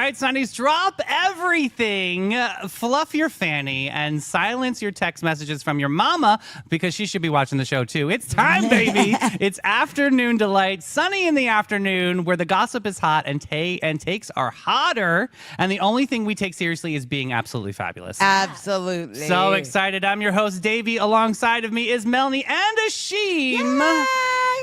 right, Sundays, drop everything, fluff your fanny, and silence your text messages from your mama because she should be watching the show too. It's time, baby. It's afternoon delight, sunny in the afternoon, where the gossip is hot and takes are hotter, and the only thing we take seriously is being absolutely fabulous. Absolutely. So excited. I'm your host, Davey. Alongside of me is Melanie and Ashim. Yay!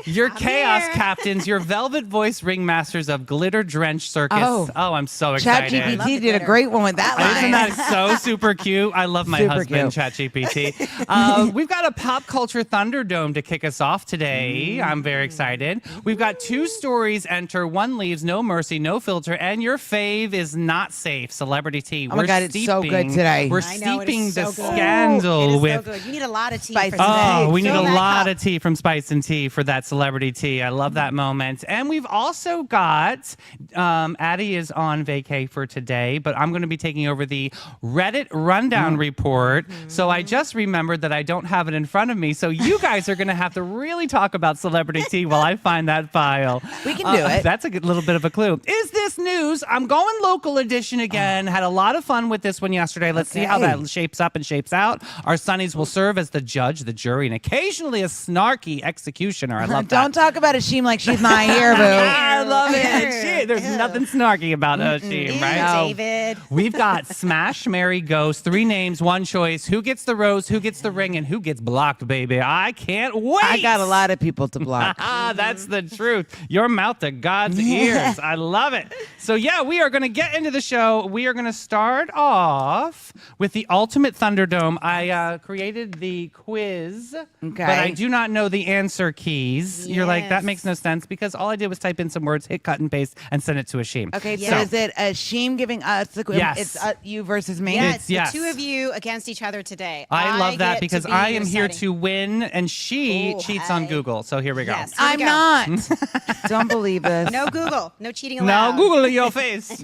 Your I'm chaos here. captains, your velvet voice ringmasters of Glitter Drenched Circus. Oh, I'm so excited. ChatGPT did a great one with that line. Isn't that so super cute? I love my Super husband, ChatGPT. We've got a pop culture Thunderdome to kick us off today. I'm very excited. We've got 2 stories enter, 1 leaves, no mercy, no filter, and your fave is not safe. Celebrity tea. Oh my God, it's so good today. We're I know, it is steeping so the good. scandal It is with. so good. You need a lot of tea Spice for and today. Oh, we need Fill a that lot cup. of tea from Spice and Tea for that celebrity tea. I love that moment. And we've also got, Addie is on vacay for today, but I'm going to be taking over the Reddit rundown report. So I just remembered that I don't have it in front of me. So you guys are going to have to really talk about celebrity tea while I find that file. We can do it. That's a good little bit of a clue. Is this news? I'm going local edition again. Had a lot of fun with this one yesterday. Let's see how that shapes up and shapes out. Our Sunnies will serve as the judge, the jury, and occasionally a snarky executioner. I love that. Don't talk about Ashim like she's not here, boo. I love it. There's nothing snarky about Ashim, right? No. David. We've got Smash, Marry, Ghost. 3 names, 1 choice. Who gets the rose? Who gets the ring? And who gets blocked, baby? I can't wait. I got a lot of people to block. That's the truth. Your mouth to God's ears. I love it. So, yeah, we are going to get into the show. We are going to start off with the Ultimate Thunderdome. I created the quiz, but I do not know the answer keys. You're like, that Yes. makes no sense because all I did was type in some words, hit cut and paste, and send it to Ashim. Okay, Yeah. so is it Ashim giving us the quiz? Yes. It's you versus me? Yeah, It's- it's the yes. 2 of you against each other today. I love that get to because be I your am here deciding- to win, and she Ooh, cheats on hi. Google. So here we go. Yes. Here we I'm go. not. Don't believe this. No Google. No cheating Now allowed. Google in your face.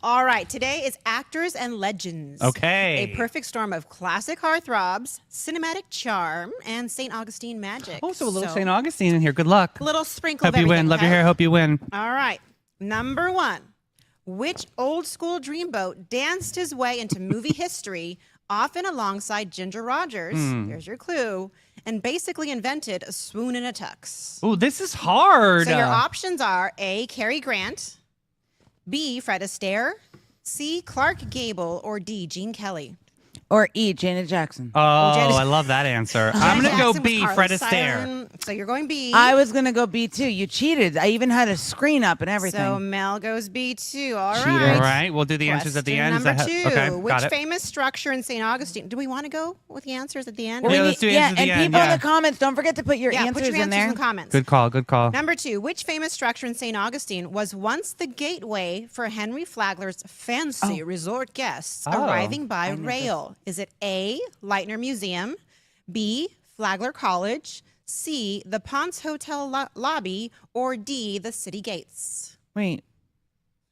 All right. Today is actors and legends. Okay. A perfect storm of classic heartthrobs, cinematic charm, and St. Augustine magic. Oh, so a little St. Augustine in here. Good luck. A little sprinkle Hope of you everything. win. Love your okay? hair. Hope you win. All right. Number 1. Which old school dreamboat danced his way into movie history, often alongside Ginger Rogers? There's your clue. And basically invented a swoon and a tux. Oh, this is hard. So your options are A. Cary Grant, B. Fred Astaire, C. Clark Gable, or D. Gene Kelly. Or E, Janet Jackson. Oh, Janet- I love that answer. I'm going to go B, Fred Astaire. So you're going B. I was going to go B too. You cheated. I even had a screen up and everything. So Mel goes B too. All Cheater. right. All right, we'll do the answers at the Question end. Number Is 2. that okay, Which got it. famous structure in St. Augustine? Do we want to go with the answers at the end? Well, Yeah, we let's need- do answers at and the end, people yeah. in the comments, don't forget to put your yeah, answers put your in answers there. in the comments. Good call, good call. Number 2, which famous structure in St. Augustine was once the gateway for Henry Flagler's fancy resort guests Oh. arriving by rail? Is it A, Leitner Museum, B, Flagler College, C, the Ponce Hotel lobby, or D, the city gates? Wait.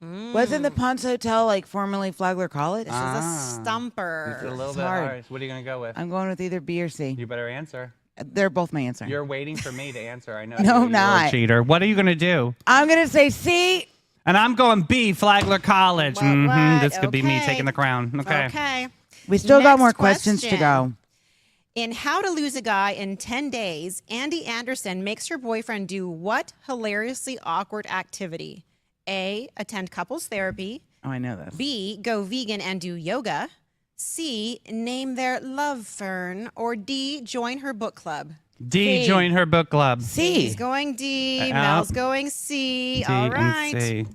Wasn't the Ponce Hotel like formerly Flagler College? This is a stumper. It's a little It's bit hard. hard. What are you going to go with? I'm going with either B or C. You better answer. They're both my answer. You're waiting for me to answer. I know. No, you're a not. cheater. What are you going to do? I'm going to say C. And I'm going B, Flagler College. What? This could be me Okay. taking the crown. Okay. Okay. We still got Next more questions to question. go. In How to Lose a Guy in 10 Days, Andy Anderson makes her boyfriend do what hilariously awkward activity? A, attend couples therapy. Oh, I know this. B, go vegan and do yoga. C, name their love fern. Or D, join her book club. D, C. join her book club. C. He's going D. Uh, Mel's going C. D All and right. C.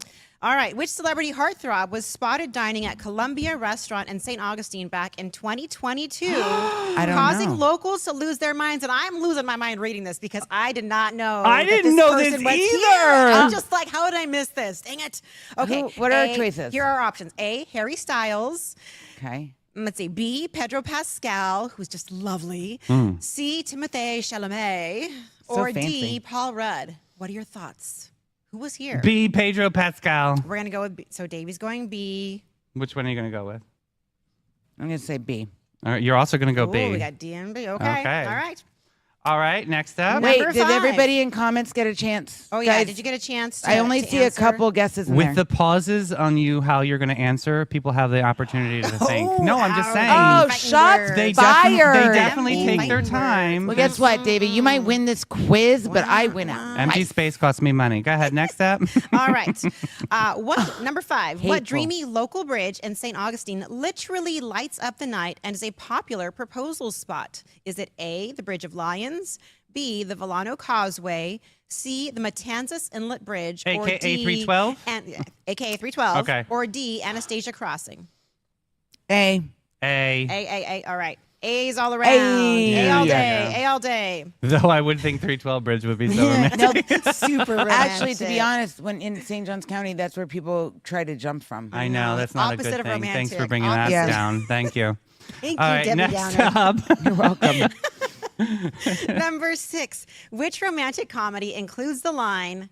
All right. Which celebrity heartthrob was spotted dining at Columbia Restaurant in St. Augustine back in 2022, I don't causing know. locals to lose their minds? And I'm losing my mind reading this because I did not know. I that didn't know this person was either. here. I'm just like, how did I miss this? Dang it. Okay. What are our A, choices? Here are our options. A, Harry Styles. Okay. Let's see. B, Pedro Pascal, who's just lovely. C, Timothée Chalamet. So Or fancy. D, Paul Rudd. What are your thoughts? Who was here? B, Pedro Pascal. We're going to go with B. So Davey's going B. Which one are you going to go with? I'm going to say B. All right, you're also going to go Ooh, B. we got D and B. Okay. Okay. All right. All right, next up. Wait, Number did 5. everybody in comments get a chance? Oh yeah, Guys, did you get a chance? To, I only to see answer? a couple guesses in With there. the pauses on you, how you're going to answer, people have the opportunity to think. Oh, No, I'm just ouch. saying. Oh, Fighting shots words. They fired. definitely take their Fighting time. Well, guess what, David? You might win this quiz, but I win out. Empty space costs me money. Go ahead, next up. All right. What number 5? What Hateful. dreamy local bridge in St. Augustine literally lights up the night and is a popular proposal spot? Is it A, the Bridge of Lions, B, the Volano Causeway, C, the Matanzas Inlet Bridge, or AKA D, 312? AKA 312, Okay. or D, Anastasia Crossing? A. A. All right. A's all around. Ay. A all Yeah, day. yeah. A all day. Though I would think 312 Bridge would be so romantic. No, Super romantic. actually, to be honest, when in St. Johns County, that's where people try to jump from. I know, that's not Opposite a good of thing. Thanks for romantic. bringing that Opposite. down. Thank you. Thank All you, right, Debbie next Downer. up. You're welcome. Number 6. Which romantic comedy includes the line,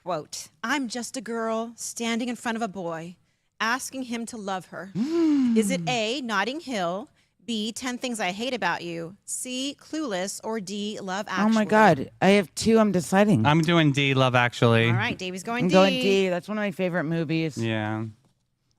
quote, I'm just a girl standing in front of a boy, asking him to love her? Is it A, Notting Hill, B, 10 Things I Hate About You, C, Clueless, or D, Love Actually? Oh my God. I have 2. I'm deciding. I'm doing D, Love Actually. All right, Davey's going I'm D. going D. That's one of my favorite movies. Yeah.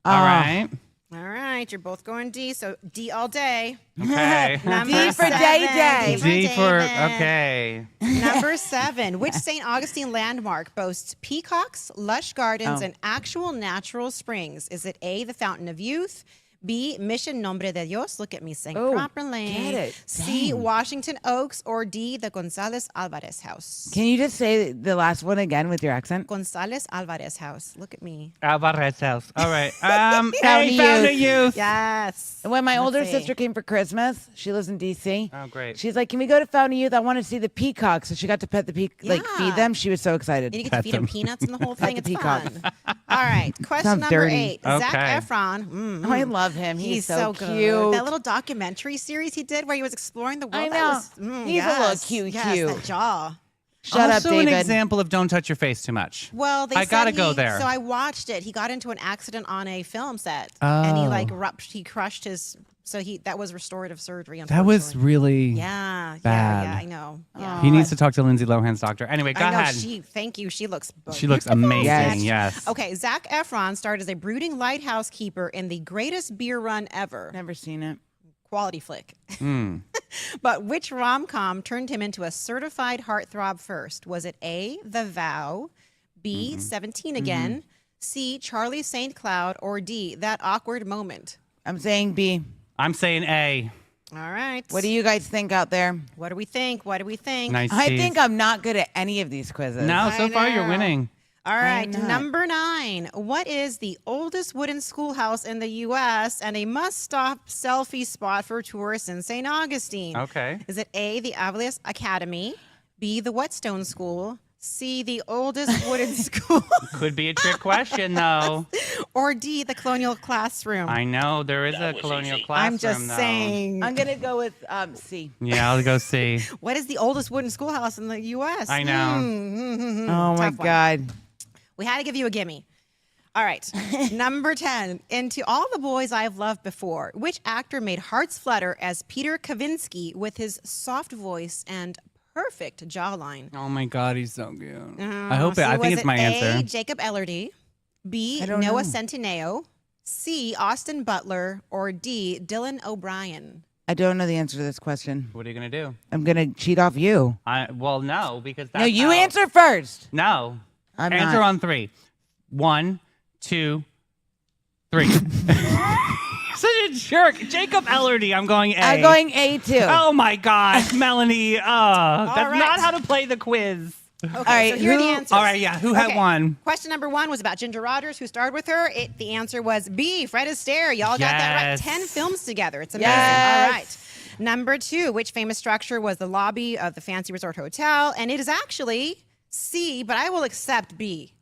Ah. All right. All right, you're both going D, so D all day. Okay. Number D for 7. Day Day. D for, David. okay. Number 7. Which St. Augustine landmark boasts peacocks, lush gardens, Oh. and actual natural springs? Is it A, the Fountain of Youth, B, Mission Nombre de Dios? Look at me saying Oh, properly. get it. C, Dang. Washington Oaks, or D, the Gonzalez Alvarez House? Can you just say the last one again with your accent? Gonzalez Alvarez House. Look at me. Alvarez House. All right. Found Hey, a found a youth. youth. Yes. When my Let's older see. sister came for Christmas, she lives in D.C. Oh, great. She's like, "Can we go to Fountain Youth? I want to see the peacocks." So she got to pet the like Yeah. feed them. She was so excited. You get to feed him peanuts and the whole thing. the It's peacock. fun. All right. Question Sounds number dirty. 8. Okay. Zac Efron. Mm, Oh, I love him. He's so good. cute. That little documentary series he did where he was exploring the world. I that know. was- He's a little cute, yes, cute. That jaw. Shut also up, David. an example of don't touch your face too much. Well, they I said gotta go there. So I watched it. He got into an accident on a film set, and he like Oh. he crushed his. So that was restorative surgery. That was unfortunately. really. Yeah, bad. yeah, I know. Yeah. He needs to talk to Lindsay Lohan's doctor. Anyway, go I know. ahead. Thank you. She looks. She looks beautiful. amazing. Yes. Yes. Okay, Zac Efron starred as a brooding lighthouse keeper in the greatest beer run ever. Never seen it. Quality flick. Hmm. But which rom-com turned him into a certified heartthrob first? Was it A, The Vow, B, 17 Again, C, Charlie St. Cloud, or D, That Awkward Moment? I'm saying B. I'm saying A. All right. What do you guys think out there? What do we think? What do we think? Nice. I tease. think I'm not good at any of these quizzes. No, so I far you're know. winning. All right, not. number 9. What is the oldest wooden schoolhouse in the U.S. and a must-stop selfie spot for tourists in St. Augustine? Okay. Is it A, the Avalos Academy, B, the Whetstone School, C, the oldest wooden school, Could be a trick question, though. or D, the Colonial Classroom? I know there is a colonial classroom. I'm just though. saying. I'm gonna go with C. Yeah, I'll go see. What is the oldest wooden schoolhouse in the U.S.? I know. Oh my Tough one. God. We had to give you a gimme. All right. Number 10. Into All the Boys I've Loved Before, which actor made hearts flutter as Peter Kavinsky with his soft voice and perfect jawline? Oh my God, he's so good. I hope it. So I think was it's it my A, answer. Jacob Elordi, B, I don't Noah know. Centineo, C, Austin Butler, or D, Dylan O'Brien? I don't know the answer to this question. What are you gonna do? I'm gonna cheat off you. Well, no, because that's No, you how- answer first. No. I'm Answer not. on 3. 1, 2, 3. Such a jerk. Jacob Elordi. I'm going A. I'm going A too. Oh my God, Melanie. That's right. not how to play the quiz. Okay, right, so here are the who- answers. All right, yeah. Who had Okay. one? Question number 1 was about Ginger Rogers, who starred with her. The answer was B, Fred Astaire. Y'all got that right. Yes. 10 films together. It's amazing. Yes. All right. Number 2, which famous structure was the lobby of the Fancy Resort Hotel? And it is actually C, but I will accept B.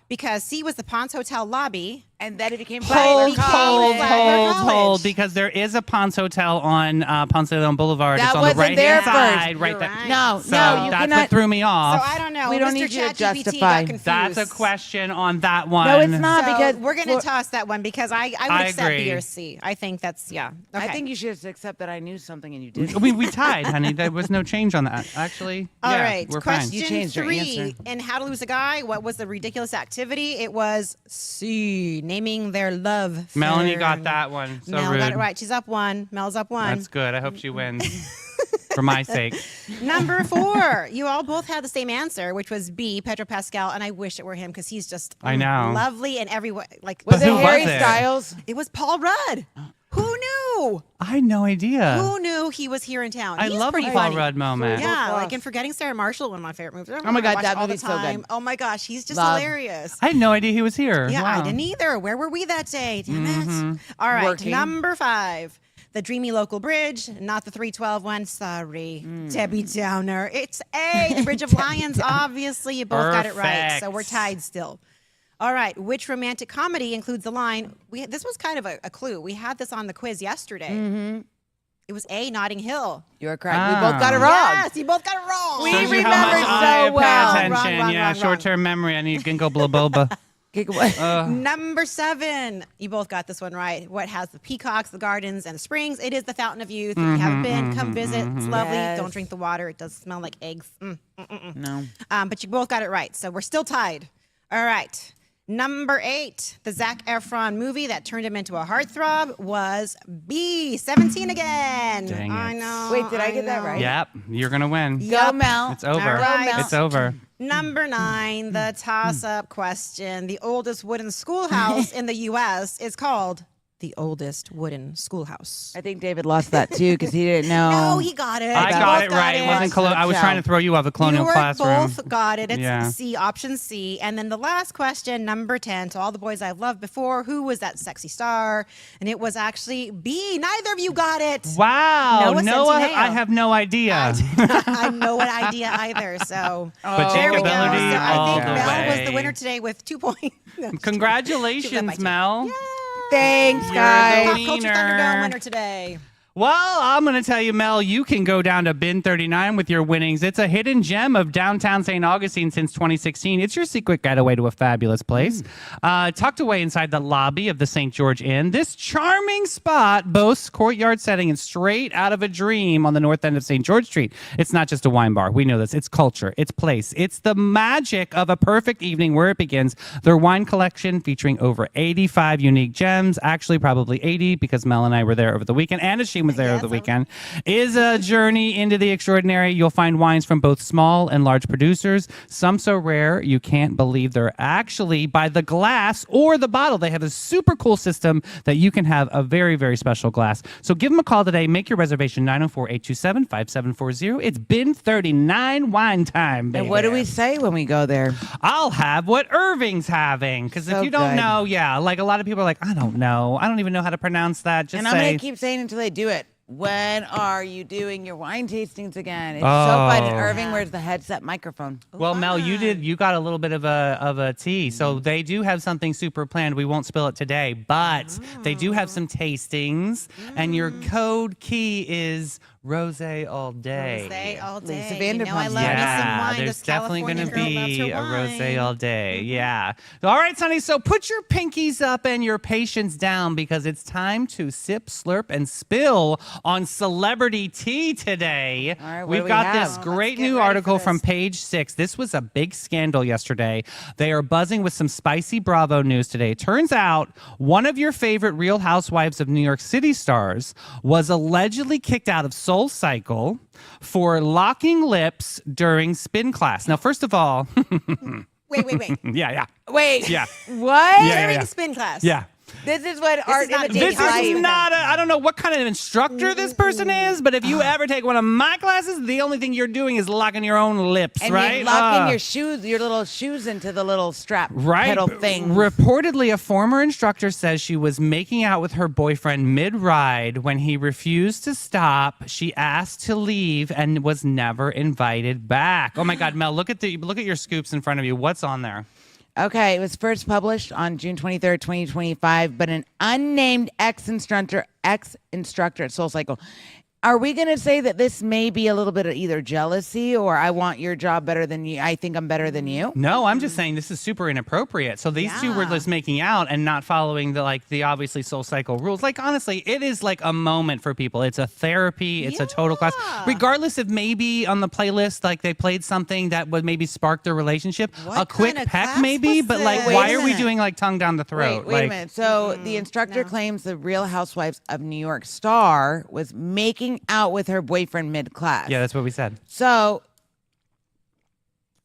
Because C was the Ponce Hotel lobby, And then it became Hold, Flagler hold, College. hold, because there is a Ponce Hotel on Ponce de Leon Boulevard. That it's on the wasn't right there hand side, first. right You're there. right. No, So no, you that's cannot. what threw me So off. I don't know. We don't Mr. need you to ChatGPT justify. got confused. That's a question on that one. No, it's not So because we're going to toss that one because I would I accept agree. B or C. I think that's, yeah. Okay. I think you should just accept that I knew something and you didn't. We tied, honey. There was no change on that. Actually, All yeah, right. we're fine. Question You changed your 3. answer. In How to Lose a Guy, what was the ridiculous activity? It was C, naming their love. Melanie got fern. that one. So Mel rude. got it right. She's up 1. Mel's up 1. That's good. I hope she wins. For my sake. Number 4. You all both had the same answer, which was B, Pedro Pascal, and I wish it were him because he's just I know. lovely in every way. Like Was it who was Harry it? Styles? It was Paul Rudd. Who knew? I had no idea. Who knew he was here in town? I He's love a pretty Paul funny. Rudd moment. Yeah, Both like lost. in Forgetting Sarah Marshall, one of my favorite movies. Oh my God, I watch that all the movie's so good. time. Oh my gosh, he's just Love. hilarious. I had no idea he was here. Yeah, Wow. I didn't either. Where were we that day? Damn Mm-hmm. it. All right, Working. number 5. The Dreamy Local Bridge, not the 312 one. Sorry, Debbie Downer. It's A, the Bridge of Lions. Obviously, you both got it right, so we're Perfect. tied still. All right, which romantic comedy includes the line? This was kind of a clue. We had this on the quiz yesterday. Mm-hmm. It was A, Notting Hill. You're correct. We both got it Oh. wrong. Yes, you both got it wrong. We Shows you how remember much so I pay well. attention. Wrong, yeah, wrong. short-term memory. I need ginkgo biloba. Number 7. You both got this one right. What has the peacocks, the gardens, and the springs? It is the Fountain of Youth. If you haven't been, come visit. It's lovely. Yes. Don't drink the water. It does smell like eggs. No. But you both got it right. So we're still tied. All right. Number 8. The Zac Efron movie that turned him into a heartthrob was B. 17 again. Dang I it. know. Wait, did I get that know. right? Yep, you're gonna win. Go, Mel. It's over. All right. It's over. Number 9, the toss-up question. The oldest wooden schoolhouse in the U.S. is called the oldest wooden schoolhouse. I think David lost that too because he didn't know. No, he got it. I You got both it right. It wasn't I was trying to throw you off the colonial you classroom. both got it. It's Yeah. C, option C. And then the last question, number 10, to all the boys I've loved before, who was that sexy star? And it was actually B. Neither of you got it. Wow, Noah Noah, Centineo. I have no idea. I have no idea either. So But there we go. So drinkability I all think the Mel was the way. winner today with 2 points. No, just Congratulations, kidding. Mel. Thanks, You're guys. the Culture Wiener. Thunderdome winner today. Well, I'm going to tell you, Mel, you can go down to Bin 39 with your winnings. It's a hidden gem of downtown St. Augustine since 2016. It's your secret getaway to a fabulous place. Tucked away inside the lobby of the St. George Inn, this charming spot boasts courtyard setting and straight out of a dream on the north end of St. George Street. It's not just a wine bar. We know this. It's culture. It's place. It's the magic of a perfect evening where it begins. Their wine collection featuring over 85 unique gems, actually probably 80 because Mel and I were there over the weekend, and Asheen was there over the weekend, is a journey into the extraordinary. You'll find wines from both small and large producers, some so rare you can't believe they're actually by the glass or the bottle. They have a super cool system that you can have a very, very special glass. So give them a call today. Make your reservation 904-827-5740. It's Bin 39 wine time, baby. And what do we say when we go there? I'll have what Irving's having. Because if So you don't good. know, yeah, like a lot of people are like, I don't know. I don't even know how to pronounce that. Just And I'm going to keep saying until they do it. When are you doing your wine tastings again? It's so fun. And Oh. Irving wears the headset microphone. Well, Mel, you got a little bit of a tea. So they do have something super planned. We won't spill it today, but they do have some tastings, and your code key is rosé all day. Rosé all day. Lisa You know I Vanderpump. love me some Yeah, wine. there's This definitely going to California girl be loves a her rosé wine. all day. Yeah. All right, Sonny. So put your pinkies up and your patience down because it's time to sip, slurp, and spill on celebrity tea today. All right, what We've do we got have? this Oh, great let's get new ready article for from this. Page 6. This was a big scandal yesterday. They are buzzing with some spicy Bravo news today. It turns out one of your favorite Real Housewives of New York City stars was allegedly kicked out of Soul Cycle for locking lips during spin class. Now, first of all, Wait. yeah. Wait. Yeah. What? Yeah. During spin class. Yeah. This is what art is not imitates This Daily is life. not I don't know what kind of instructor this person is, but if you ever take one of my classes, the only thing you're doing is locking your own lips, And right? you're locking your shoes, your little shoes into the little strap Right. pedal thing. Reportedly, a former instructor says she was making out with her boyfriend mid-ride when he refused to stop. She asked to leave and was never invited back. Oh my God, Mel, look at your scoops in front of you. What's on there? Okay, it was first published on June 23rd, 2025, but an unnamed ex-instructor at SoulCycle. Are we going to say that this may be a little bit of either jealousy or I want your job better than you? I think I'm better than you. No, I'm just saying this is super inappropriate. So these two were Yeah. just making out and not following the obviously SoulCycle rules. Like honestly, it is like a moment for people. It's a therapy. It's a total class. Yeah. Regardless if maybe on the playlist like they played something that would maybe spark their relationship, What a quick kind of peck class maybe. was But like, this? Wait why a are we minute. doing like tongue down the throat? Wait a Like, minute. So the instructor claims the Real Housewives of New York star was making out with her boyfriend mid-class. yeah, that's what we said. So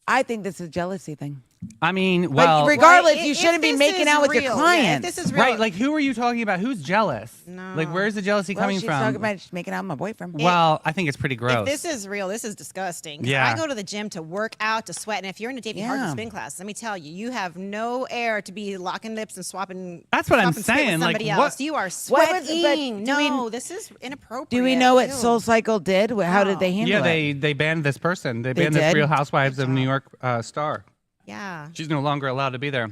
I think this is a jealousy thing. I mean, But well, regardless, Well, you if shouldn't be this making is out with real, your yeah, clients. if this is real, right? Like, who are you talking about? Who's jealous? No. Like, where's the jealousy well, coming she's from? talking about she's making out with my boyfriend. Well, I think it's pretty gross. If this is real, this is disgusting. 'Cause Yeah. I go to the gym to work out, to sweat, and if you're in a David Yeah. Hartman spin class, let me tell you, you have no air to be locking lips and swapping. That's what I'm swapping spit with saying, like, somebody what- else. You are What was- sweating. but do we- No, this is inappropriate. Do we know what Ew. SoulCycle did? How did they No. handle yeah, it? they banned this person. They They banned this did? Real Housewives of Good New job. York star. Yeah. She's no longer allowed to be there.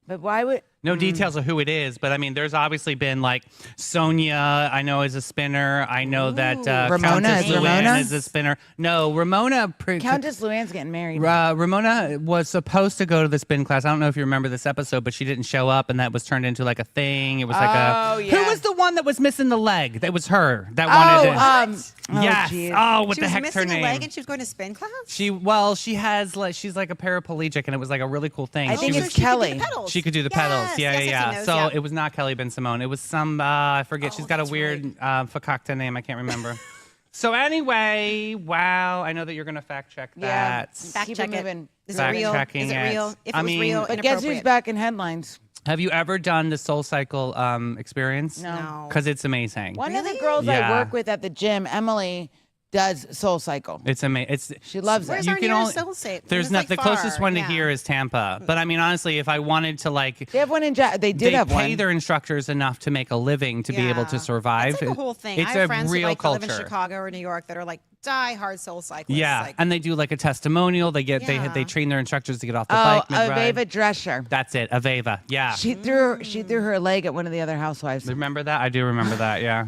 But why would? No details of who it is, but I mean, there's obviously been like Sonia, I know is a spinner. I know that Ramona, Countess is Luann Ramona? is a spinner. No, Ramona. Countess Luann's getting married. Ramona was supposed to go to the spin class. I don't know if you remember this episode, but she didn't show up, and that was turned into like a thing. It was like Oh, a. yeah. Who was the one that was missing the leg? That was her. That wanted to. Yes. geez. Oh, what She the was heck's her missing name? a leg and she was going to spin class. She has like she's like a paraplegic, and it was like a really cool thing. I think she it's was, she could do Kelly. the pedals. she could do the pedals. Yes, Yeah, yes, yeah, yes, yeah. he knows, So yeah. it was not Kelly Ben Simone. It was some I forget. She's got a that's weird fakakta name. I can't remember. So anyway, wow. I know that you're gonna fact check Yeah. that. Fact Keep check it it. moving. Is it Fact real? checking Is it it. real? If I it was mean- real, But guess who's inappropriate. back in headlines? Have you ever done the SoulCycle experience? No. Because it's amazing. One of the Really? girls Yeah. I work with at the gym, Emily, does SoulCycle. It's amazing. It's She loves it. Where's you our can nearest only- SoulCycle? There's It's, not like, the closest far, one to yeah. here is Tampa. But I mean, honestly, if I wanted to like, They have one in. They did they have pay one. their instructors enough to make a living to be able to Yeah. survive. It's like a whole thing. It's I have a friends real who like culture. live in Chicago or New York that are like die-hard SoulCyclists. Yeah, Like, and they do like a testimonial. They get Yeah. they train their instructors to get off the Oh, bike mid-ride. Aveva Drescher. That's it, Aveva. Yeah. She threw her leg at one of the other housewives. Remember that? I do remember that, yeah.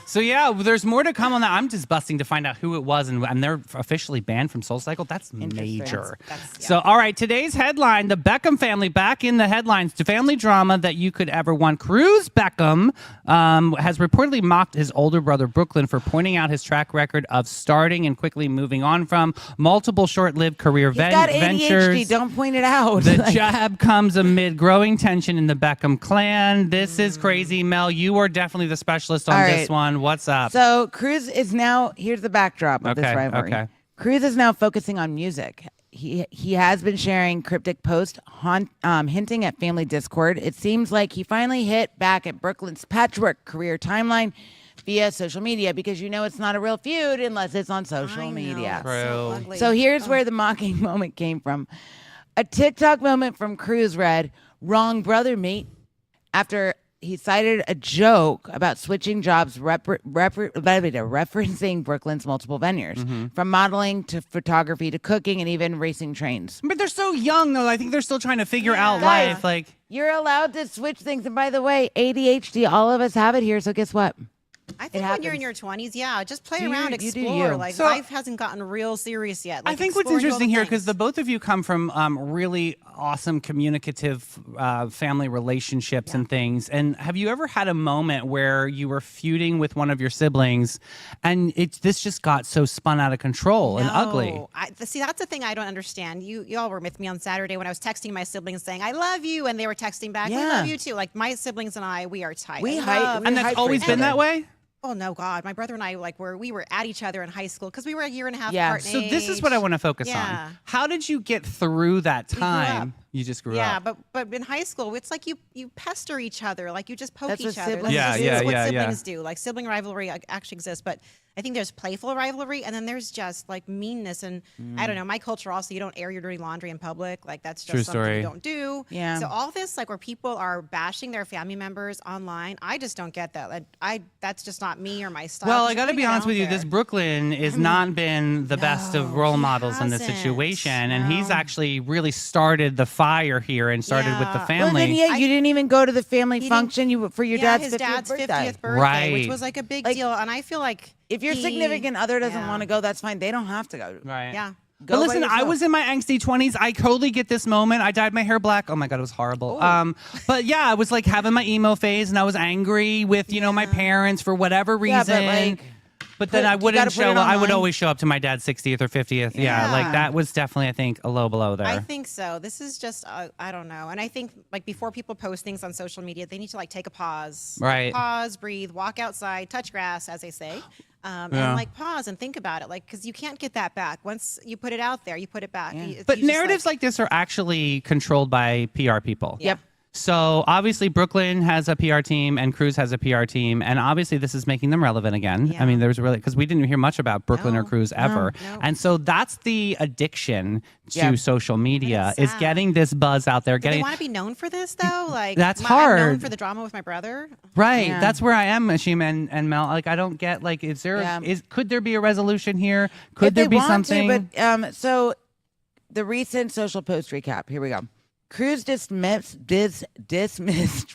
So, yeah, there's more to come on that. I'm just busting to find out who it was, and they're officially banned from SoulCycle. That's major. That's- yeah. So, all right, today's headline, the Beckham family back in the headlines. To family drama that you could ever want. Cruz Beckham has reportedly mocked his older brother, Brooklyn, for pointing out his track record of starting and quickly moving on from multiple short-lived career He's got ADHD. ventures. Don't point it out. The Like, jab comes amid growing tension in the Beckham clan. This is crazy. Mel, you are definitely the specialist on All this right. one. What's up? So Cruz is now. Here's the backdrop of this Okay, rivalry. okay. Cruz is now focusing on music. He has been sharing cryptic posts hinting at family discord. It seems like he finally hit back at Brooklyn's patchwork career timeline via social media because it's not a real feud unless it's on social I know, media. it's so True. ugly. So here's where the mocking moment came from. A TikTok moment from Cruz read, "Wrong brother, mate," after he cited a joke about switching jobs referencing Brooklyn's multiple venues, from modeling to photography to cooking and even racing trains. But they're so young, though. I think they're still trying to figure out Guys, life. Like, You're allowed to switch things. And by the way, ADHD, all of us have it here. So guess what? I think when you're in your 20s, yeah, just play Do around, you do explore. you. Like So- life hasn't gotten real serious yet. I Like, think what's explore and do all interesting the here, because things. the both of you come from really awesome communicative family relationships and things. And have you ever had a moment where you were feuding with one of your siblings and this just got so spun out of control and ugly? No. See, that's the thing I don't understand. You all were with me on Saturday when I was texting my siblings saying, I love you. And they were texting back, we Yeah. love you too. Like my siblings and I, we are tight. We I hide- love- And Hide that's for always each been other. that way? Oh no, God! My brother and I we were at each other in high school because we were a year and a half Yeah. apart. in So this is what I age. want to focus Yeah. on. How did you get through that grew up. time? You just grew Yeah, up. but in high school, it's like you pester each other, like you just poke That's what each other. siblings Yeah, That's yeah, just what yeah, yeah. siblings do. Like sibling rivalry actually exists, but I think there's playful rivalry, and then there's just like meanness, and I don't know. My culture also, you don't air your dirty laundry in public. Like that's just True something story. you don't do. Yeah. So all this, like where people are bashing their family members online, I just don't get that. That's just not me or my style. Well, 'cause I you're got to putting be it honest out with you. there. This Brooklyn has not been the best of role he models in this hasn't. situation, and he's No. actually really started the fire here and started with the Yeah. family. Well, then, yeah, you didn't even go to the family function for your Yeah, dad's his 50th dad's birthday. 50th birthday, Right. which was like a big Like, deal. And I feel like If your he- significant other doesn't yeah. want to go, that's fine. They don't have to go. Right. Yeah. Go But by listen, I yourself. was in my angsty 20s. I totally get this moment. I dyed my hair black. Oh my God, it was horrible. But yeah, I was like having my emo phase and I was angry with, my parents for whatever reason. Yeah, but like, But then put- I you wouldn't gotta put show it up. I would online. always show up to my dad's 60th or 50th. Yeah, like Yeah. that was definitely, I think, a low below there. I think so. This is just, I don't know. And I think like before people post things on social media, they need to like take a pause. Right. Pause, breathe, walk outside, touch grass, as they say. Yeah. And like pause and think about it. Like, because you can't get that back. Once you put it out there, you put it back. But narratives like this are actually controlled by PR people. Yep. So obviously Brooklyn has a PR team and Cruz has a PR team, and obviously this is making them relevant again. Yeah. I mean, there's really because we didn't hear much about Brooklyn or No. Cruz ever, No. and so that's the addiction to Yeah. social media That is is sad. getting this buzz out there. Do they Getting want to be known for this though? Like That's I'm known hard. for the drama with my brother. right. Yeah. That's where I am, Ashim and Mel. Like I don't get like is there Yeah. could there be a resolution here? Could if there they be want something? To, but so the recent social post recap. Here we go. Cruz dismissed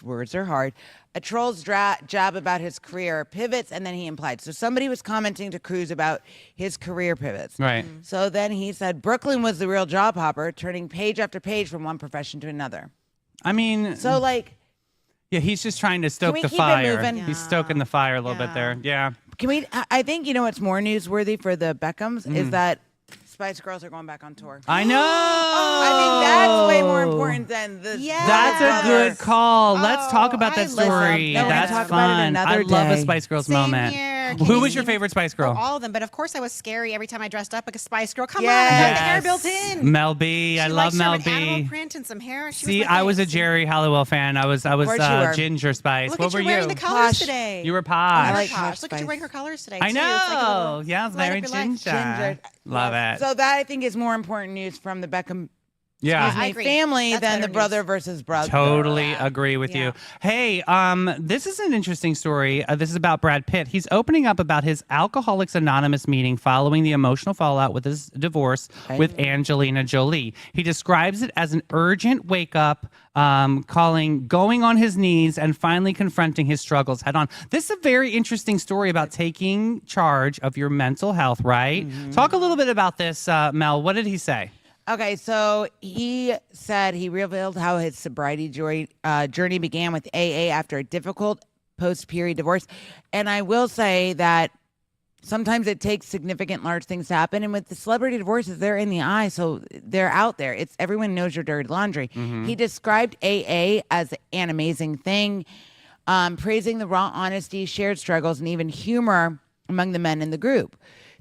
words are hard. A troll's jab about his career pivots, and then he implied. So somebody was commenting to Cruz about his career pivots. Right. So then he said Brooklyn was the real job hopper, turning page after page from one profession to another. I mean, So like, yeah, he's just trying to stoke we the keep it fire. moving? He's stoking the fire a little bit Yeah. there. Yeah. can we? I think what's more newsworthy for the Beckhams Mm. is that Spice Girls are going back on tour. I know. I think that's way more important than the. Yeah. That's a good call. Let's talk about I that love story. that. We're gonna That's talk about it fun. another I love a day. Spice Girls Same moment. here. Who Can was you your even- favorite Spice Girl? Oh, all of them, but of course I was scary every time I dressed up like a Spice Girl. Come on, I had the hair built in. Mel B. I She love likes Mel her with animal B. print and some hair. She See, was my I was a fave. Jerry Halliwell fan. I was course you were. Ginger Spice. Look what at were you wearing you? the colors Posh. today. You were I posh. like Posh. Posh Look at you Spice. wearing her colors today. I too. It's like a know. little Yeah, it's light very up your life. ginger. Love it. So that I think is more important news from the Beckham Yeah. I agree. family That's than better the news. brother versus brother. Totally agree with Yeah. you. Hey, this is an interesting story. This is about Brad Pitt. He's opening up about his Alcoholics Anonymous meeting following the emotional fallout with his divorce with Angelina Jolie. He describes it as an urgent wake up, going on his knees and finally confronting his struggles head on. This is a very interesting story about taking charge of your mental health, right? Talk a little bit about this, Mel. What did he say? Okay, so he said he revealed how his sobriety journey began with AA after a difficult post-period divorce. And I will say that sometimes it takes significant large things to happen. And with the celebrity divorces, they're in the eye, so they're out there. It's everyone knows your dirty laundry. He described AA as an amazing thing, praising the raw honesty, shared struggles, and even humor among the men in the group.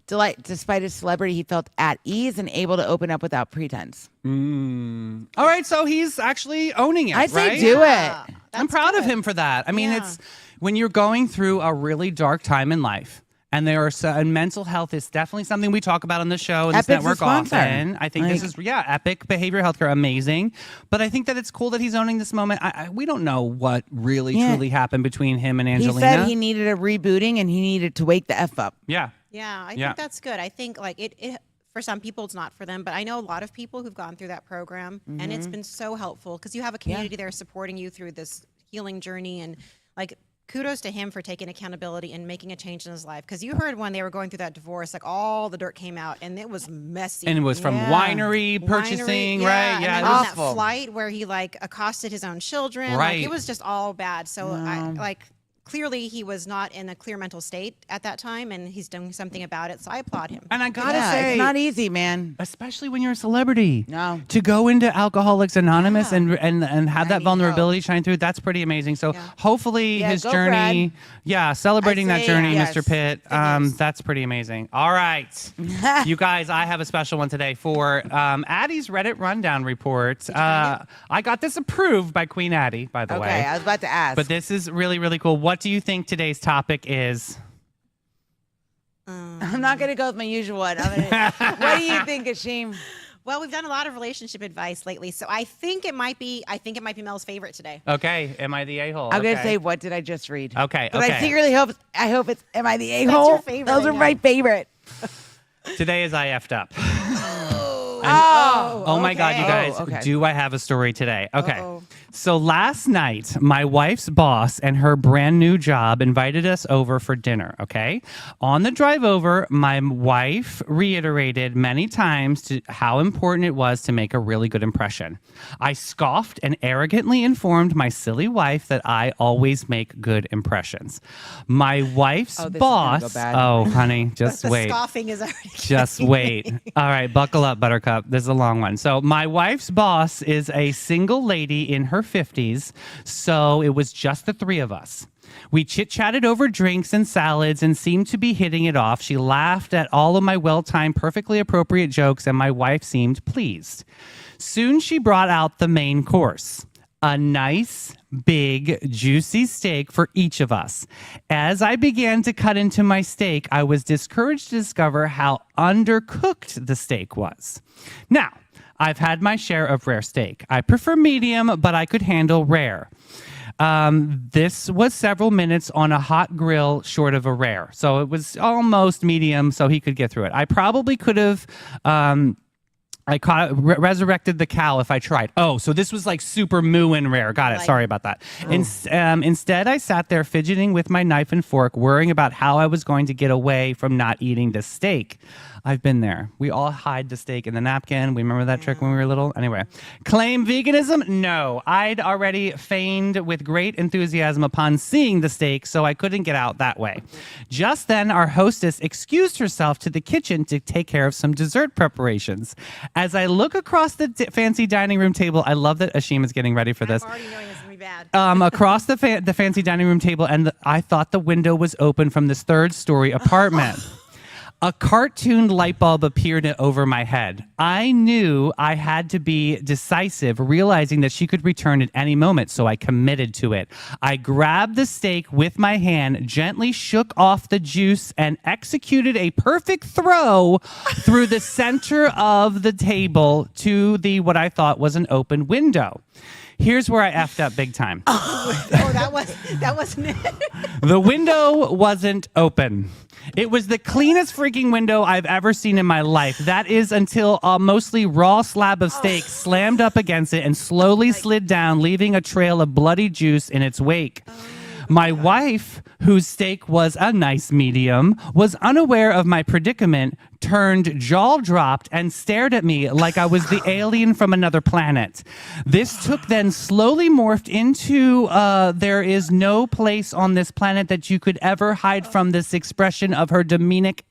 Despite his celebrity, he felt at ease and able to open up without pretense. All right, so he's actually owning it, I'd say right? do Yeah. it. I'm proud of him for that. I mean, Yeah. it's when you're going through a really dark time in life. And and mental health is definitely something we talk about on the show and this Epic's a network sponsor. often. I think this is Epic Behavioral Healthcare, amazing. But I think that it's cool that he's owning this moment. We don't know what really truly happened between him and He Angelina. said he needed a rebooting and he needed to wake the F up. yeah. Yeah, I Yeah. think that's good. I think like it for some people it's not for them, but I know a lot of people who've gone through that program and it's been so helpful because you have a community there supporting you through this healing journey and like kudos to him for taking accountability and making a change in his life because you heard when they were going through that divorce like all the dirt came out and it was messy. And it was from Yeah. winery purchasing, Winery, right? And Yeah. then it was- on Awful. that flight where he like accosted his own children. Right. Like, it was just all bad. So I like clearly he was not in a clear mental state at that time and he's doing something about it. So I applaud him. and I gotta Yeah, say, it's not easy, man. especially when you're a celebrity. No. To go into Alcoholics Anonymous Yeah. and have that need vulnerability shine through, that's pretty amazing. So Yeah. hopefully Yeah, his go, journey, celebrating I that say journey, yes. Mr. Pitt, news. that's pretty amazing. All right. You guys, I have a special one today for Addie's Reddit Rundown Report. I got this approved by Queen Addie, by the Okay, way. I was about to ask. But this is really, really cool. What do you think today's topic is? I'm not going to go with my usual one. What do you think, Ashim? Well, we've done a lot of relationship advice lately, so I think it might be Mel's favorite today. Okay. Am I the a-hole? I'm going to Okay. say, what did I just read? Okay, But okay. I secretly hope it's, am I the a-hole? your favorite, Those I are know. my favorite. Today is I effed up. Oh my God, you guys. okay. Do I have a story today? Okay. Uh-oh. So last night, my wife's boss and her brand new job invited us over for dinner, okay? On the drive over, my wife reiterated many times how important it was to make a really good impression. I scoffed and arrogantly informed my silly wife that I always make good impressions. My wife's Oh, this is gonna boss... go bad. Oh, honey, just The wait. scoffing is already Just wait. All right, buckle up, Buttercup. This is a long one. So my wife's boss is a single lady in her 50s, so it was just the three of us. We chit-chatted over drinks and salads and seemed to be hitting it off. She laughed at all of my well-timed, perfectly appropriate jokes, and my wife seemed pleased. Soon she brought out the main course. A nice, big, juicy steak for each of us. As I began to cut into my steak, I was discouraged to discover how undercooked the steak was. Now, I've had my share of rare steak. I prefer medium, but I could handle rare. This was several minutes on a hot grill short of a rare. So it was almost medium, so he could get through it. I probably could have... resurrected the cow if I tried. Oh, so this was like super moo and rare. Got it. Sorry about that. Instead, I sat there fidgeting with my knife and fork, worrying about how I was going to get away from not eating the steak. I've been there. We all hide the steak in the napkin. We remember that trick when we were little? Anyway, claim veganism? No. I'd already feigned with great enthusiasm upon seeing the steak, so I couldn't get out that way. Just then, our hostess excused herself to the kitchen to take care of some dessert preparations. As I look across the fancy dining room table, I love that Ashim is getting ready for this. I'm already knowing this is going to be bad. Across the fancy dining room table, and I thought the window was open from this third-story apartment. A cartoon light bulb appeared over my head. I knew I had to be decisive, realizing that she could return at any moment, so I committed to it. I grabbed the steak with my hand, gently shook off the juice, and executed a perfect throw through the center of the table to what I thought was an open window. Here's where I effed up big time. Oh, that wasn't it. The window wasn't open. It was the cleanest freaking window I've ever seen in my life. That is until a mostly raw slab of steak slammed up against it and slowly slid down, leaving a trail of bloody juice in its wake. My wife, whose steak was a nice medium, was unaware of my predicament, turned jaw-dropped, and stared at me like I was the alien from another planet. This took then slowly morphed into there is no place on this planet that you could ever hide from this expression of her demonic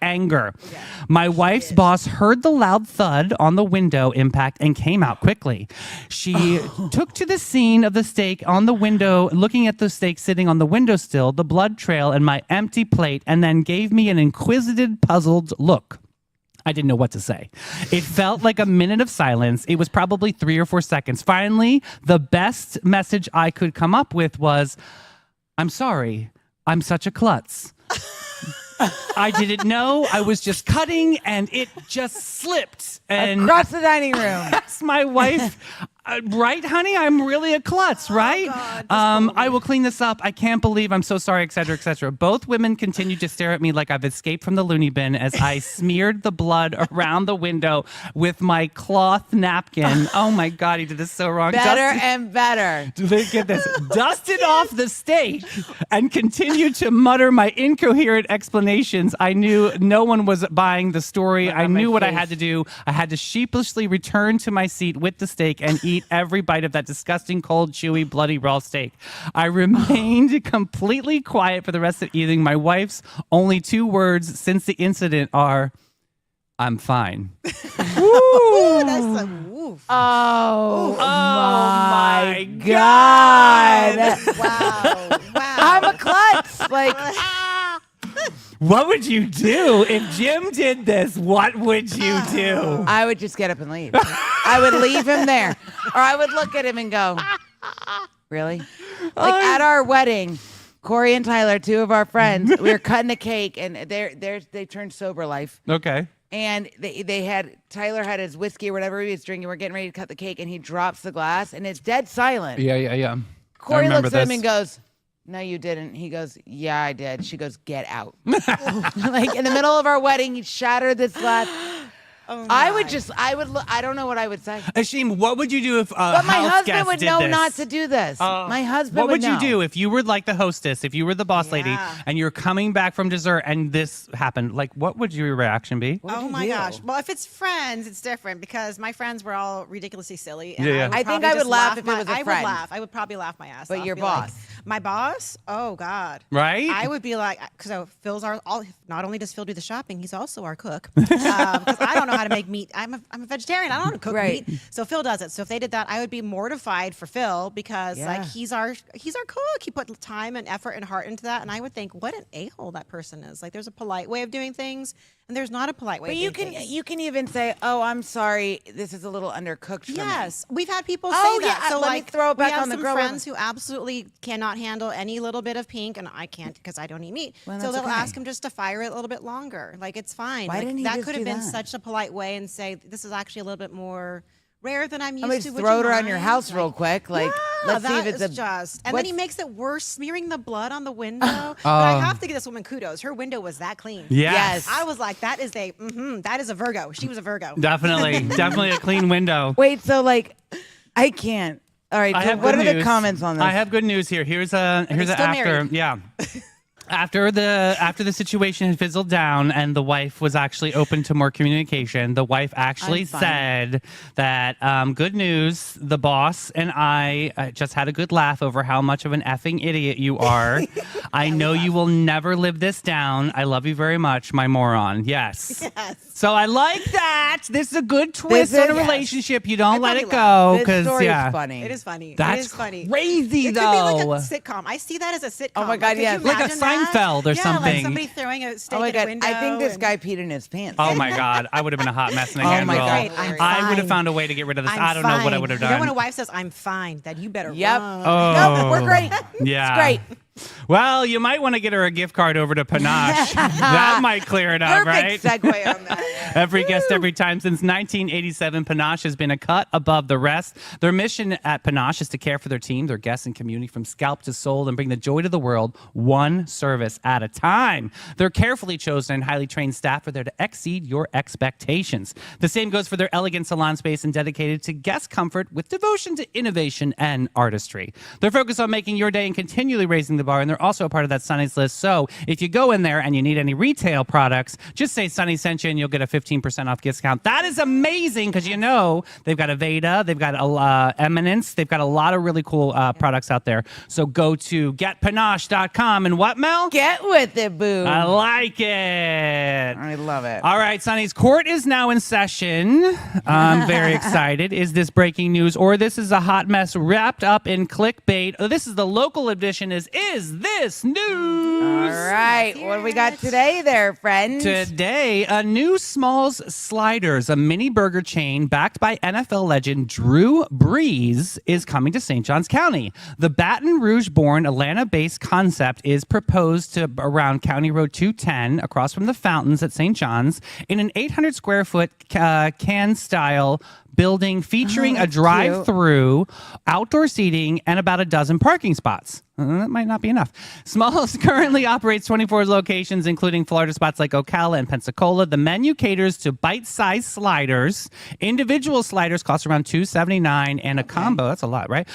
anger. My wife's boss heard the loud thud on the window impact and came out quickly. She took to the scene of the steak on the window, looking at the steak sitting on the windowsill, the blood trail, and my empty plate, and then gave me an inquisitive, puzzled look. I didn't know what to say. It felt like a minute of silence. It was probably 3 or 4 seconds. Finally, the best message I could come up with was, "I'm sorry. I'm such a klutz. I didn't know. I was just cutting and it just slipped." And Across the dining room. asked my wife, right, honey? I'm really a klutz, right? I will clean this up. I can't believe I'm so sorry, etc., etc. Both women continued to stare at me like I've escaped from the loony bin as I smeared the blood around the window with my cloth napkin. Oh my God, he did this so wrong. Better and better. Get this. Dusted off the steak and continued to mutter my incoherent explanations. I knew no one was buying the story. I knew what I had to do. I had to sheepishly return to my seat with the steak and eat every bite of that disgusting, cold, chewy, bloody, raw steak. I remained completely quiet for the rest of the evening. My wife's only 2 words since the incident are, "I'm fine." Ooh, that's a woof. Oh, my God. Wow. Wow. I'm a klutz. Like, What would you do if Jim did this? What would you do? I would just get up and leave. I would leave him there. Or I would look at him and go, really? Like at our wedding, Corey and Tyler, 2 of our friends, we were cutting a cake and they turned sober life. Okay. And Tyler had his whiskey or whatever he was drinking. We're getting ready to cut the cake and he drops the glass and it's dead silent. Yeah. Corey looks at him and goes, "No, you didn't." He goes, "Yeah, I did." She goes, "Get out." Like in the middle of our wedding, he shattered this glass. Oh I my. would just, I don't know what I would say. Ashim, what would you do if But my house husband guest would did know this? not to do this. My husband What would you know. do if you were like the hostess, if you were the boss lady, Yeah. and you're coming back from dessert and this happened? Like, what would your reaction be? What would Oh you my do? gosh. Well, if it's friends, it's different because my friends were all ridiculously silly. And Yeah, yeah. would I think probably I would just laugh if it my- was a I friend. would laugh. I would probably laugh my ass But off. your Be like, boss. my boss? Oh, God. Right? I would be like, because Phil's not only does Phil do the shopping, he's also our cook. Because I don't know how to make meat. I'm a vegetarian. I don't know how to cook Right. meat. So Phil does it. So if they did that, I would be mortified for Phil because Yeah. like he's our cook. He put time and effort and heart into that. And I would think, what an a-hole that person is. Like there's a polite way of doing things and there's not a polite way But of you doing can things. you can even say, "Oh, I'm sorry, this is a little undercooked for me." Yes, we've had people say Oh, that. yeah, So let me like, throw it back we have on the some grill. friends who absolutely cannot handle any little bit of pink, and I can't because I don't eat meat. Well, so that's they'll okay. ask him just to fire it a little bit longer. Like it's fine. Why Like, didn't he that just could have do been that? such a polite way and say this is actually a little bit more rare than I'm used I'm gonna to. just Would throw you it around your mind? house Like, real quick. Like, yeah, let's see if that it's is a. just. And then he what's- makes it worse, smearing the blood on the window. But I have to give this woman kudos. Her window was that clean. Yes. Yes. I was like, that is a Virgo. She was a Virgo. Definitely. Definitely a clean window. Wait, so like, I can't. All right. I So have what good are the news. comments on this? I have good news here. Here's an still after. married. Yeah. After the situation had fizzled down and the wife was actually open to more communication, the wife actually I'm fine. said that good news, the boss and I just had a good laugh over how much of an effing idiot you are. I know you will never live this down. I love you very much, my moron. Yes. Yes. So I like that. This is a good twist on a is- yes. relationship. You don't let probably it go This because story yeah. is funny. It is funny. That's it is funny. crazy, It though. could be like a sitcom. I see that as a sitcom. Oh my God, Could you yes. Like a imagine that? Seinfeld or yeah, something. Like somebody throwing a steak Oh my at a god! window. I think this and- guy peed in his pants. Oh my God, I would have been a hot mess in a Oh my handroll. God. I'm I would have fine. found a way to get rid of this. I'm I don't know what I fine. would have You know when a done. wife says, I'm fine, then you better Yep. run. Oh, No, we're great. Yeah, It's great. Well, you might want to get her a gift card over to Panache. That might clear it up, right? Perfect segue on that. Every guest, every time. Since 1987, Panache has been a cut above the rest. Their mission at Panache is to care for their team, their guests, and community from scalp to soul and bring the joy to the world one service at a time. Their carefully chosen and highly trained staff are there to exceed your expectations. The same goes for their elegant salon space and dedicated to guest comfort with devotion to innovation and artistry. They're focused on making your day and continually raising the bar, and they're also a part of that Sunny's list. So if you go in there and you need any retail products, just say Sunny sent you and you'll get a 15% off discount. That is amazing because you know they've got Aveda, they've got Eminence, they've got a lot of really cool products out there. So go to getpanache.com and what, Mel? Get with it, boo. I like it. I love it. All right, Sonny's court is now in session. I'm very excited. Is this breaking news or this is a hot mess wrapped up in clickbait? This is the local edition. Is this news? All right, what do we got today, there, friends? Today, a new Smalls Sliders, a mini burger chain backed by NFL legend Drew Brees, is coming to St. Johns County. The Baton Rouge-born, Atlanta-based concept is proposed to around County Road 210, across from the fountains at St. John's, in an 800-square-foot can-style building featuring a that's drive-through, outdoor seating, and about a dozen parking spots. That might not be enough. Smalls currently operates 24 locations, including Florida spots like Ocala and Pensacola. The menu caters to bite-sized sliders. Individual sliders cost around $2.79, and a combo, that's a lot, right?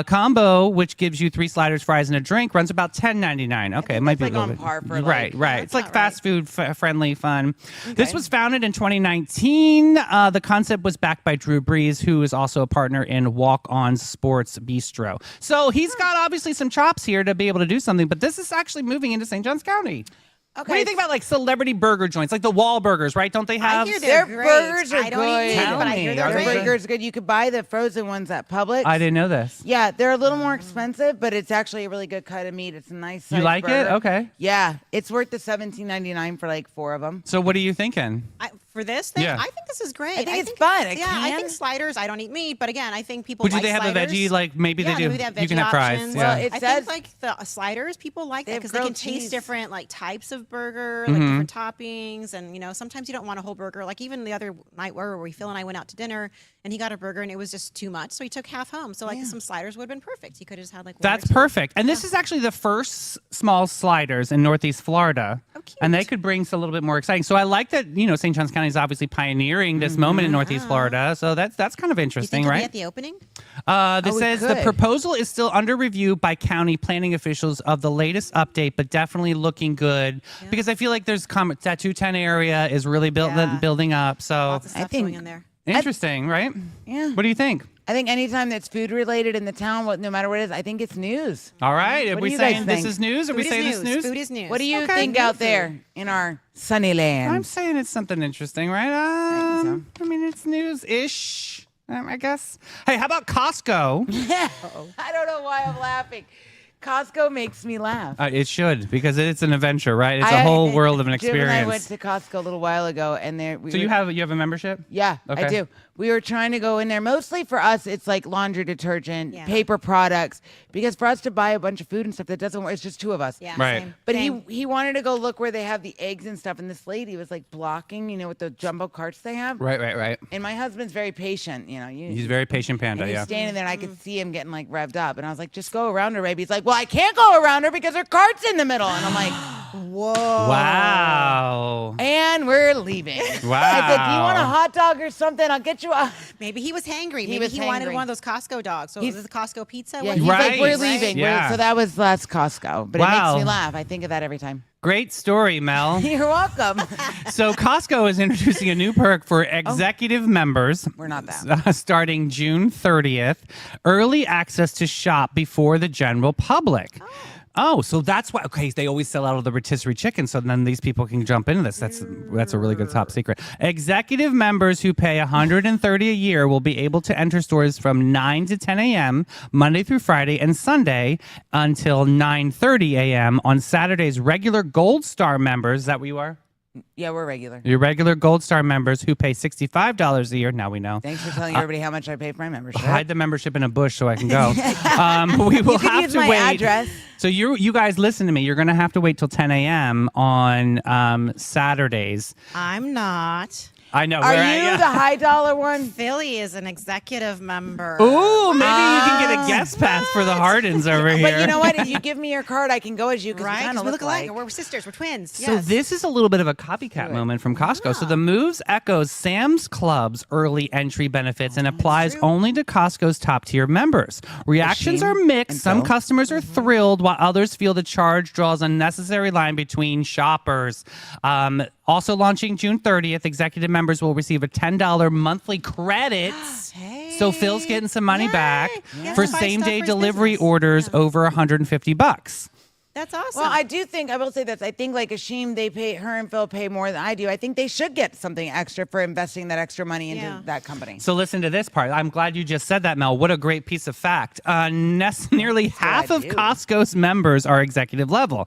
Combo, which gives you 3 sliders, fries, and a drink, runs about $10.99. Okay, it might be a like little on bit. par for, like- right, right. that's It's like not fast food friendly fun. This was founded in 2019. The concept was backed by Drew Brees, who is also a partner in Walk On Sports Bistro. So he's got obviously some chops here to be able to do something, but this is actually moving into St. Johns County. What do you think about like celebrity burger joints, like the Wahlburgers, right? Don't they have? I hear Their they're great. burgers are I don't eat meat, Tell but I me, hear are they're they Their great. good? burgers good. You could buy the frozen ones at Publix. I didn't know this. Yeah, they're a little more expensive, but it's actually a really good cut of meat. It's a nice. You sized like it? burger. Okay. Yeah, it's worth the $17.99 for like 4 of them. So what are you thinking? For this thing, Yeah. I think this is great. I think it's fun. A Yeah, I can? think sliders. I don't eat meat, but again, I think people. Would you like they have sliders. a veggie? Like maybe Yeah, they do. maybe they have You can veggie have fries. options. Yeah. Well, it I says- think like the sliders, people like They that have because they can grilled taste cheese. different like types of burger, Mm-hmm. like different toppings, and sometimes you don't want a whole burger. Like even the other night where Phil and I went out to dinner, and he got a burger and it was just too much, so he took half home. So like some sliders would have been perfect. He could have just had like one or That's two. perfect. And this is actually the first small sliders in Northeast Florida. Oh, cute. And they could bring a little bit more exciting. So I like that, St. Johns County is obviously pioneering this moment in Northeast Florida. So that's kind of You interesting, think he'll be right? at the opening? This we says the could. proposal is still under review by county planning officials of the latest update, but definitely looking good because I feel like there's that 210 area is really Yeah. building up. So Lots of stuff think- going in there. interesting, right? Yeah. What do you think? I think anytime that's food related in the town, no matter what it is, I think it's news. All right. Are What we do you guys saying this think? is news? Are we Food is saying news. this news? Food is news. What do you Okay. think out there in our sunny land? I'm saying it's something interesting, right? I mean, it's news-ish, I guess. Hey, how about Costco? I don't know why I'm laughing. Costco makes me laugh. It should, because it's an adventure, right? It's a whole world of an Jim and I went experience. to Costco a little while ago, and there. So you have a membership? Yeah, Okay. I do. We were trying to go in there. Mostly for us, it's like laundry detergent, Yeah. paper products. Because for us to buy a bunch of food and stuff, that doesn't work. It's just two of us. Yeah. Right. Same. But Same. he wanted to go look where they have the eggs and stuff, and this lady was like blocking, with the jumbo carts they have. Right. And my husband's very patient, He's a very patient panda, and he's yeah. standing there, and I could see him getting like revved up, and I was like, "Just go around her, baby." He's like, "Well, I can't go around her because her cart's in the middle," and I'm like, Whoa. Wow. "And we're leaving." I said, "Do you want a Wow. hot dog or something? I'll get you a." Maybe he was hangry. Maybe was he wanted hangry. one of those Costco dogs. So He's- is it the Costco pizza? Yeah, What- he's Right, like, "We're right. leaving." Yeah. So that was last Costco, but it Wow. makes me laugh. I think of that every time. Great story, Mel. You're welcome. So Costco is introducing a new perk for executive members. We're not that. Starting June 30th, early access to shop before the general public. Oh, so that's why. Okay, they always sell out of the rotisserie chicken, so then these people can jump into this. That's a really good top secret. Executive members who pay $130 a year will be able to enter stores from 9 to 10 a.m. Monday through Friday and Sunday until 9:30 a.m. on Saturdays. Regular Gold Star members, is that what you are? Yeah, we're regular. Your regular Gold Star members who pay $65 a year. Now we know. Thanks for telling everybody how much I pay for my membership. Hide the membership in a bush so I can go. We will You can have use to my wait. address. So you guys listen to me. You're going to have to wait till 10 a.m. on Saturdays. I'm not. I know. Are where I- you the high dollar one? Philly is an executive member. Ooh, maybe you can get a guest pass for the Hardens over here. But you know what? If you give me your card, I can go as you because Right? we kind 'Cause of we look look alike. alike. We're sisters. We're twins. So Yes. this is a little bit of a copycat moment from Costco. So the moves echoes Sam's Club's early entry benefits and applies only to Costco's top tier members. Reactions are mixed. and Some Phil. customers are thrilled, while others feel the charge draws unnecessary line between shoppers. Also launching June 30th, executive members will receive a $10 monthly credit. So Phil's getting some money Yay. back Gets for to buy same stuff day for his delivery business. orders over $150. That's awesome. Well, I do think I will say this. I think like Ashim, her and Phil pay more than I do. I think they should get something extra for investing that extra money into Yeah. that company. So listen to this part. I'm glad you just said that, Mel. What a great piece of fact. Nearly half I of do. Costco's members are executive level,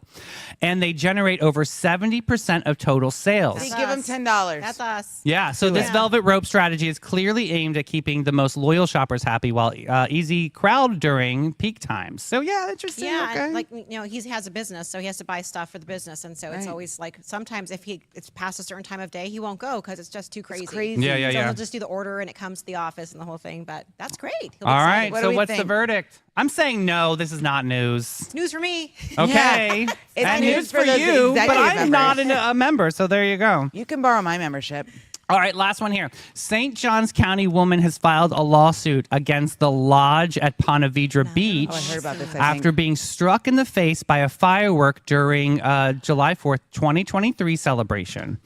and they generate over 70% of total sales. They That's give them us. $10. That's us. Yeah, so this Yeah. velvet rope strategy is clearly aimed at keeping the most loyal shoppers happy while easy crowd during peak times. So yeah, interesting. Yeah, okay. and like he has a business, so he has to buy stuff for the business, and so it's Right. always like sometimes if it's past a certain time of day, he won't go because it's just too crazy. crazy. Yeah, So yeah. he'll just do the order, and it comes to the office and the whole thing. But that's great. He'll be All excited. right, What so do we what's the think? verdict? I'm saying no, this is not news. It's news for me. Okay. It's and news news for for those you, but executive I'm not members. a member, so there you go. You can borrow my membership. All right, last one here. St. Johns County woman has filed a lawsuit against the lodge at Ponte Vedra Beach Oh, I heard about this. I after think. being struck in the face by a firework during July 4th, 2023 celebration,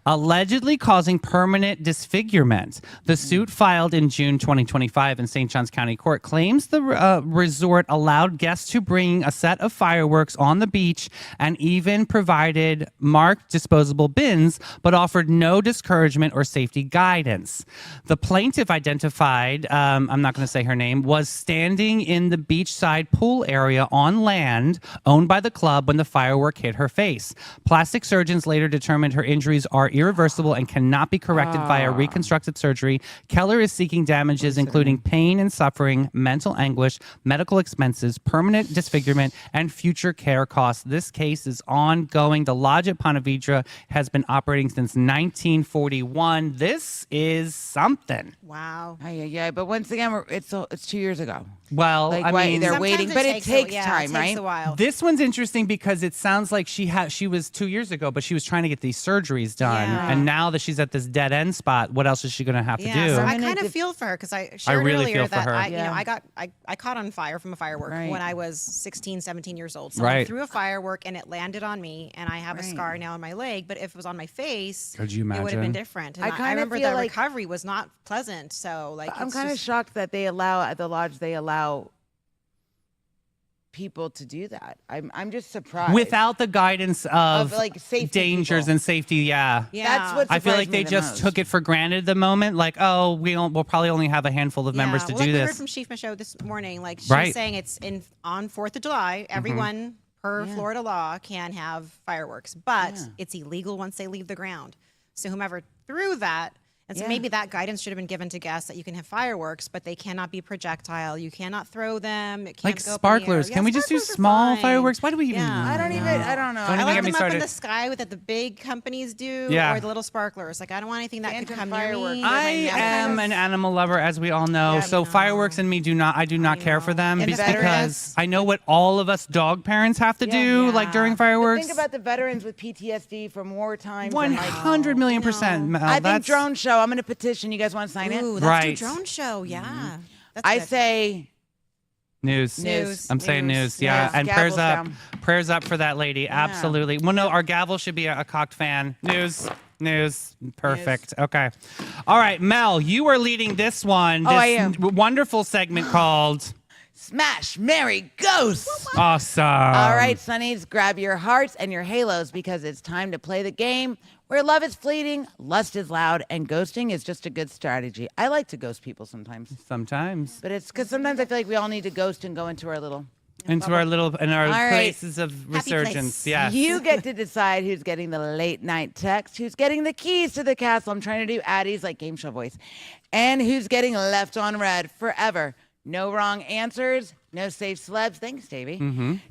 allegedly causing permanent disfigurement. The suit filed in June 2025 in St. Johns County Court claims the resort allowed guests to bring a set of fireworks on the beach and even provided marked disposable bins, but offered no discouragement or safety guidance. The plaintiff identified, I'm not going to say her name, was standing in the beachside pool area on land owned by the club when the firework hit her face. Plastic surgeons later determined her injuries are irreversible and cannot be corrected via reconstructive surgery. Keller is seeking damages including pain and suffering, mental anguish, medical expenses, permanent disfigurement, and future care costs. This case is ongoing. The lodge at Ponte Vedra has been operating since 1941. 1. This is something. Wow. Yeah. But once again, it's 2 years ago. Well, Like, I why mean, they're Sometimes waiting, but it takes yeah, time, it takes right? a while. this one's interesting because it sounds like she was 2 years ago, but she was trying to get these surgeries done, Yeah. and now that she's at this dead end spot, what else is she going to have to Yeah, do? so I I'm gonna kind of def- feel for her because I shared really earlier feel for that her. I caught on fire from a firework Right. when I was 16, 17 years old. Someone Right. threw a firework and it landed on me, and I have a Right. scar now on my leg. But if it was on my face, Could you it would have imagine? been different. And I I kinda remember feel the like- recovery was not pleasant. So like, I'm it's kind of just- shocked that they allow at the lodge. They allow people to do that. I'm just surprised. Without the guidance of, like, safety dangers people. and safety, yeah. Yeah. That's what I feel like surprised they me the just most. took it for granted the moment, like, oh, we'll probably only have a handful of members to well, do like we heard this. from Chief Michaud this morning, like she Right. was saying, it's on 4th of July. Everyone per Yeah. Florida law can have fireworks, but Yeah. it's illegal once they leave the ground. So whomever threw that, and so Yeah. maybe that guidance should have been given to guests that you can have fireworks, but they cannot be projectile. You cannot throw them. It can't Like go up in the air. sparklers. Yeah, Can we just do sparklers are small fine. fireworks? Why do we even? Yeah. I don't know. Don't I even like get me them up in started. the sky with that the big companies do, Yeah. or the little sparklers. Like I don't want anything that could Phantom come near fireworks. me. I Like, am an animal lover, as we all know. Yeah, so I know. fireworks and me do not care for them And just the because veterans- I know what all of us dog parents have to do, Yeah. like during But fireworks. Think about the veterans with PTSD from war times. and, 100 million percent. Mel, I think that's- drone show. I'm going to petition. You guys want to sign it? Ooh, that's Right. the drone show. Yeah. That's I good. say News. News. I'm saying news. Yeah. News. And Gavel's prayers up. down. Prayers up for that lady. Absolutely. Well, no, our gavel should be a cocked fan. News. Perfect. Okay. All right, Mel, you are leading this one. Oh, This I am. wonderful segment called Smash, Mary, Ghost. Awesome. All right, Sunnies, grab your hearts and your halos because it's time to play the game where love is fleeting, lust is loud, and ghosting is just a good strategy. I like to ghost people sometimes, Sometimes. but it's because sometimes I feel like we all need to ghost and go into our little. In our right. places of Happy resurgence. place. Yes. You get to decide who's getting the late night text, who's getting the keys to the castle. I'm trying to do Addie's like game show voice, and who's getting left on red forever. No wrong answers, no safe celebs. Thanks, Davey.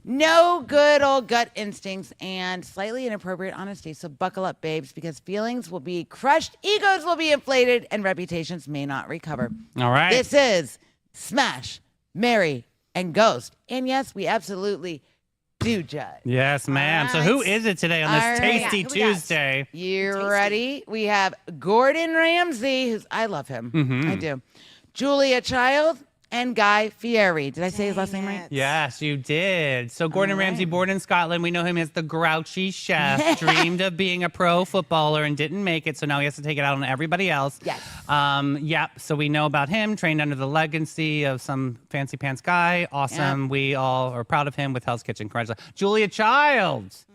No good old gut instincts and slightly inappropriate honesty. So buckle up, babes, because feelings will be crushed, egos will be inflated, and reputations may not recover. All right. This is Smash, Marry, and Ghost. And yes, we absolutely do judge. Yes, ma'am. So right. who is it today on this All right. Tasty Yeah, who we got? Tuesday? You Tasty. ready? We have Gordon Ramsay, who's I love him. I do. Julia Child and Guy Fieri. Did I say his last name right? Yes, you did. So Gordon Ramsay, born in Scotland, we know him as the grouchy chef, dreamed of being a pro footballer and didn't make it, so now he has to take it out on everybody else. Yes. Yep, so we know about him, trained under the legacy of some fancy pants guy. Awesome. Yep. We all are proud of him with Hell's Kitchen. Julia Childs.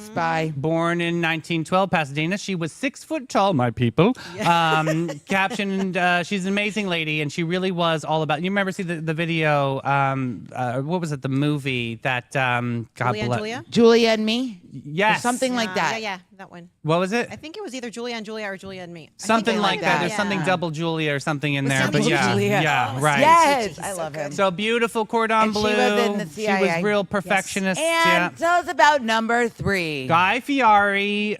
Spy. Born in 1912, Pasadena. She was 6 foot tall, my people. Captioned, she's an amazing lady, and she really was all about. You remember see the video? What was it? The movie that God Julia and bless- Julia? Julia and me? Yes. Or something like that. Yeah, that one. What was it? I think it was either Julia and Julia or Julia and me. I think Something it like might that. have There's been, something yeah. double Julia or something in With there. something But yeah, Julia. yeah, Oh, right. Yes, He's I so love good. him. So beautiful cordon And she bleu. was in the She CIA. was real perfectionist. And Yeah. tell us about number 3. Guy Fieri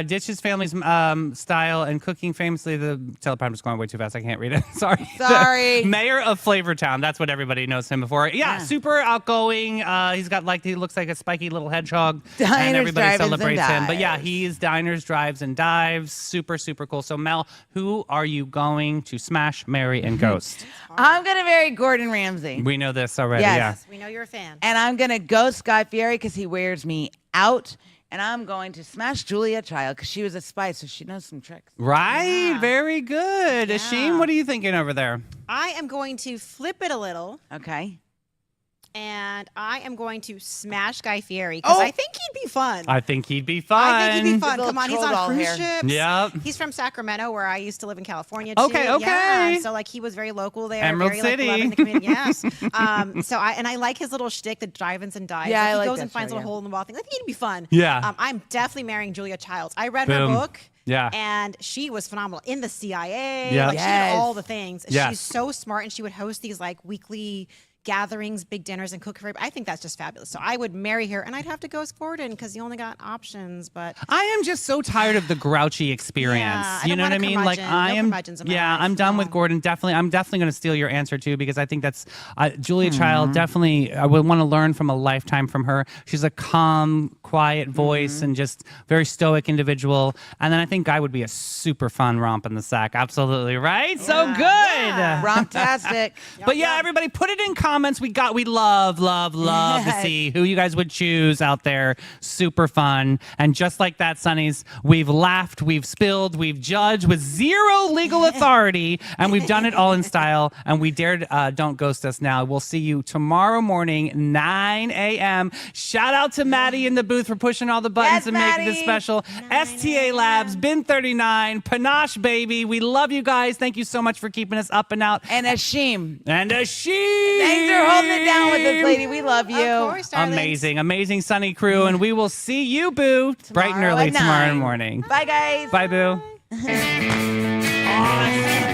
ditched his family's style and cooking famously. The teleprompter's going way too fast. I can't read it. Sorry. Sorry. Mayor of Flavortown. That's what everybody knows him for. Yeah, super outgoing. He's got he looks like a spiky little hedgehog, and Diners, everybody drive-ins, and celebrates him. But yeah, dives. he's diners, drives, and dives. Super, super cool. So Mel, who are you going to smash, marry, and ghost? I'm going to marry Gordon Ramsay. We know this already. Yes. Yeah. Yes, we know you're a fan. And I'm going to ghost Guy Fieri because he wears me out. And I'm going to smash Julia Child because she was a spy, so she knows some tricks. Right. Yeah. Very good. Ashim, what are you thinking over there? I am going to flip it a little, Okay. and I am going to smash Guy Fieri because Oh. I think he'd be fun. I think he'd be fun. I think he'd be fun. Little Come on, he's troll doll on cruise hair. ships. Yep. He's from Sacramento, where I used to live in California. Okay, too. okay. Yeah. So like he was very local there, Emerald very City. like, beloved in the community. Yes. So I like his little shtick, the drive-ins and dives. Yeah, I he like goes that and finds show, a little yeah. hole in the wall thing. I think he'd be fun. Yeah. I'm definitely marrying Julia Childs. I read Boom. her book. Yeah. And she was phenomenal in the CIA. Yeah. Like she did Yes. all the things. Yes. She's so smart, and she would host these like weekly gatherings, big dinners, and cook for everybody. I think that's just fabulous. So I would marry her, and I'd have to go as Gordon because you only got options. But I am just so tired of the grouchy experience. Yeah, I you don't know what I want a mean? Like curmudgeon. I No am. curmudgeons in my Yeah, life. I'm done with No. Gordon. Definitely, I'm definitely going to steal your answer too because I think that's Julia Child. Definitely, I would want to learn from a lifetime from her. She's a calm, quiet voice and just very stoic individual. And then I think I would be a super fun romp in the sack. Absolutely right. So good. Yeah. Romptastic. But yeah, everybody put it in comments. We love to Yes. see who you guys would choose out there. Super fun. And just like that, Sonnies, we've laughed, we've spilled, we've judged with zero legal authority, and we've done it all in style. And we dared Don't Ghost Us Now. We'll see you tomorrow morning, 9 a.m. Shout out to Maddie in the booth for pushing all the buttons Yes, and making this Maddie. special. STA Labs, Bin 39, Panache Baby. We love you guys. Thank you so much for keeping us up and out. And Ashim. And a sheep. Thanks for holding it down with us, lady. We love you. Of course, darlings. Amazing Sunny crew. And we will see you, Boo, bright and Tomorrow early at tomorrow 9. morning. Bye, guys. Bye, Boo. Awesome.